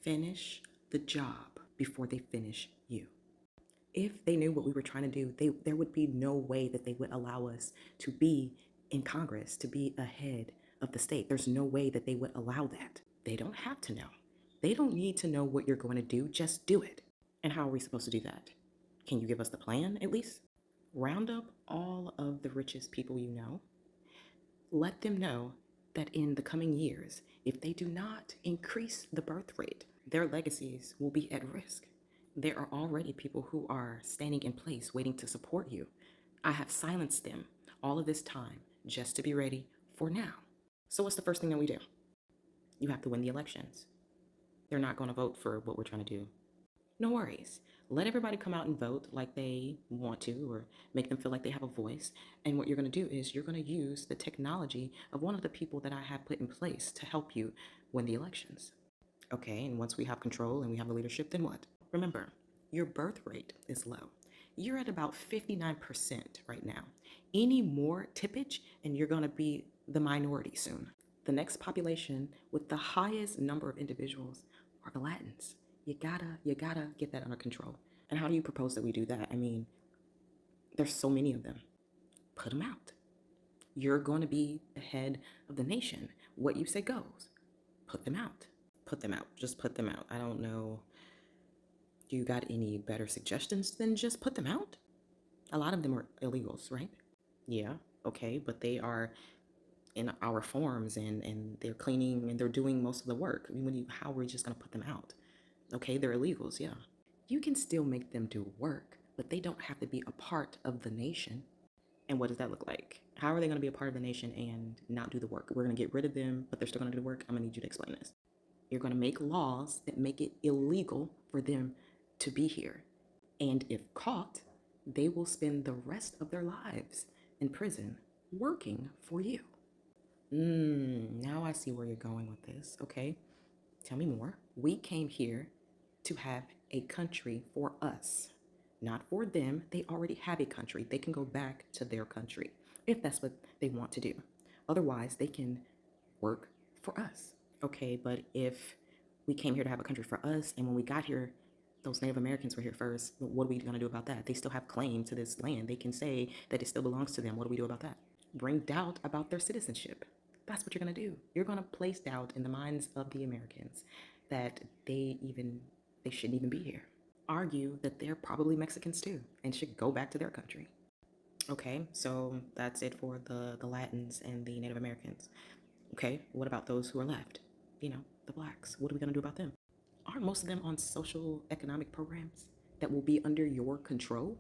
finish the job before they finish you. If they knew what we were trying to do, there would be no way that they would allow us to be in Congress, to be ahead of the state. There's no way that they would allow that. They don't have to know. They don't need to know what you're going to do. Just do it. And how are we supposed to do that? Can you give us the plan at least? Round up all of the richest people you know. Let them know that in the coming years, if they do not increase the birth rate, their legacies will be at risk. There are already people who are standing in place waiting to support you. I have silenced them all of this time just to be ready for now. So what's the first thing that we do? You have to win the elections. They're not going to vote for what we're trying to do. No worries. Let everybody come out and vote like they want to, or make them feel like they have a voice. And what you're going to do is you're going to use the technology of one of the people that I have put in place to help you win the elections. Okay, and once we have control and we have the leadership, then what? Remember, your birth rate is low. You're at about 59% right now. Any more tippage and you're going to be the minority soon. The next population with the highest number of individuals are the Latins. You gotta get that under control. And how do you propose that we do that? I mean, there's so many of them. Put them out. You're going to be the head of the nation. What you say goes. Put them out. Put them out. Just put them out. I don't know. Do you got any better suggestions than just put them out? A lot of them are illegals, right? Yeah, okay, but they are in our forms and they're cleaning and they're doing most of the work. I mean, how are we just going to put them out? Okay, they're illegals, yeah. You can still make them do work, but they don't have to be a part of the nation. And what does that look like? How are they going to be a part of the nation and not do the work? We're going to get rid of them, but they're still going to do the work. I'm going to need you to explain this. You're going to make laws that make it illegal for them to be here. And if caught, they will spend the rest of their lives in prison working for you. Now I see where you're going with this. Okay, tell me more. We came here to have a country for us, not for them. They already have a country. They can go back to their country if that's what they want to do. Otherwise, they can work for us. Okay, but if we came here to have a country for us, and when we got here, those Native Americans were here first, what are we going to do about that? They still have claim to this land. They can say that it still belongs to them. What do we do about that? Bring doubt about their citizenship. That's what you're going to do. You're going to place doubt in the minds of the Americans that they shouldn't even be here. Argue that they're probably Mexicans too and should go back to their country. Okay, so that's it for the Latins and the Native Americans. Okay, what about those who are left? You know, the blacks. What are we going to do about them? Aren't most of them on social economic programs that will be under your control?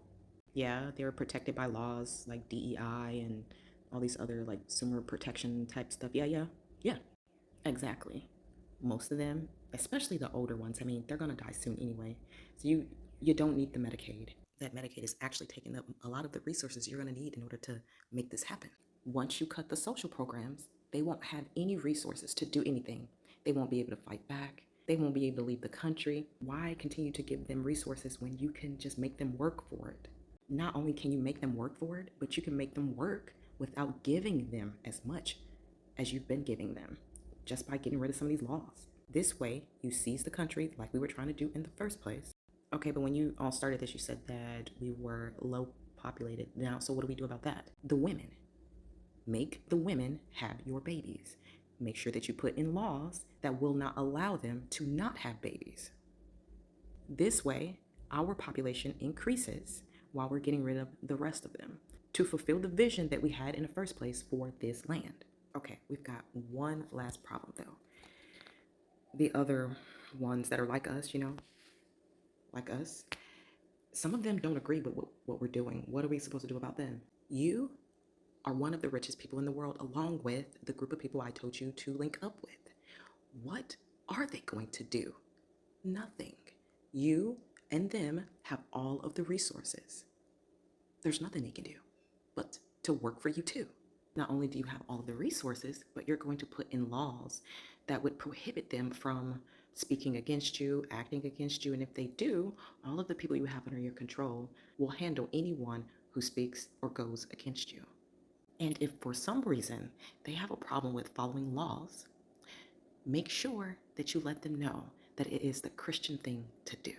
Yeah, they're protected by laws like DEI and all these other like consumer protection type stuff. Yeah, exactly. Most of them, especially the older ones, I mean, they're gonna die soon anyway. So you don't need the Medicaid. That Medicaid is actually taking up a lot of the resources you're gonna need in order to make this happen. Once you cut the social programs, they won't have any resources to do anything. They won't be able to fight back. They won't be able to leave the country. Why continue to give them resources when you can just make them work for it? Not only can you make them work for it, but you can make them work without giving them as much as you've been giving them, just by getting rid of some of these laws. This way, you seize the country like we were trying to do in the first place. Okay, but when you all started this, you said that we were low populated. Now, so what do we do about that? The women. Make the women have your babies. Make sure that you put in laws that will not allow them to not have babies. This way, our population increases while we're getting rid of the rest of them to fulfill the vision that we had in the first place for this land. Okay, we've got one last problem though. The other ones that are like us, like us, some of them don't agree with what we're doing. What are we supposed to do about them? You are one of the richest people in the world, along with the group of people I told you to link up with. What are they going to do? Nothing. You and them have all of the resources. There's nothing they can do but to work for you too. Not only do you have all of the resources, but you're going to put in laws that would prohibit them from speaking against you, acting against you. And if they do, all of the people you have under your control will handle anyone who speaks or goes against you. And if for some reason they have a problem with following laws, make sure that you let them know that it is the Christian thing to do.